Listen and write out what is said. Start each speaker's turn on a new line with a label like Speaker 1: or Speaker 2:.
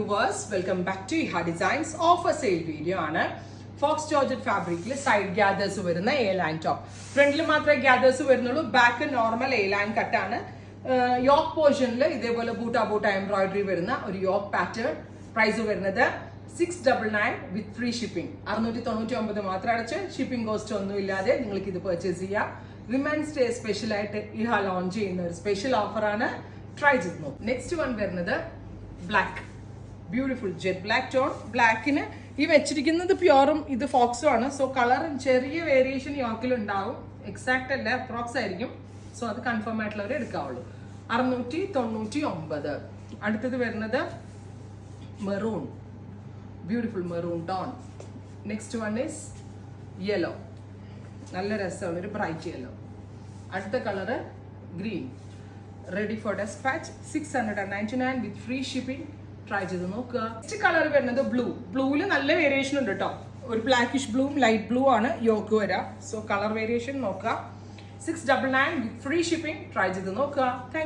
Speaker 1: viewers, welcome back to Iha Designs offer sale video ആണ്. Faux georgette ഫാബ്രിക്കിൽ side gathers വരുന്ന A line top. ഫ്രണ്ടിൽ മാത്രമേ gathers വരുന്നുള്ളൂ, ബാക്ക് നോർമൽ എ ലൈൻ കട്ടാണ്. യോക്ക് പോർഷനിൽ ഇതേപോലെ ബൂട്ട എംബ്രോയിഡറി വരുന്ന ഒരു യോക്ക് പാറ്റേൺ. പ്രൈസ് വരുന്നത് 699 വിത്ത് ഫ്രീ ഷിപ്പിംഗ്. 699 മാത്രം അടച്ച് ഷിപ്പിംഗ് കോസ്റ്റ് ഒന്നും ഇല്ലാതെ നിങ്ങൾക്ക് ഇത് പർച്ചേസ് ചെയ്യാം. വിമൻസ് ഡേ സ്പെഷ്യൽ ആയിട്ട് ഇഹ ലോഞ്ച് ചെയ്യുന്ന ഒരു സ്പെഷ്യൽ ഓഫറാണ്. ട്രൈ ചെയ്ത് നോക്കും. നെക്സ്റ്റ് വൺ വരുന്നത് black, beautiful jet black tone. ബ്ലാക്കിന് ഈ വെച്ചിരിക്കുന്നത് പ്യോറും ഇത് ഫോക്സും ആണ്. സോ കളർ ചെറിയ വേരിയേഷൻ യോക്കിൽ ഉണ്ടാവും, എക്സാക്ട് അല്ല, അപ്രോക്സ് ആയിരിക്കും. സോ അത് കൺഫേം ആയിട്ടുള്ളവരെ എടുക്കാവുള്ളൂ. 699. അടുത്തത് വരുന്നത് maroon, beautiful maroon tone. Next one is yellow, നല്ല രസമാണ്, ഒരു ബ്രൈറ്റ് യെല്ലോ. അടുത്ത colour green, ready for dispatch. 699 with free shipping. Try ചെയ്ത് നോക്കുക. നെക്സ്റ്റ് കളർ വരുന്നത് ബ്ലൂ. ബ്ലൂവിൽ നല്ല വേരിയേഷൻ ഉണ്ട് കേട്ടോ. ഒരു ബ്ലാക്കിഷ് ബ്ലൂവും ലൈറ്റ് ബ്ലൂ ആണ് യോക്ക് വരാം. സോ കളർ വേരിയേഷൻ നോക്കുക. 699 വിത്ത് ഫ്രീ ഷിപ്പിംഗ്. ട്രൈ ചെയ്ത് നോക്കുക.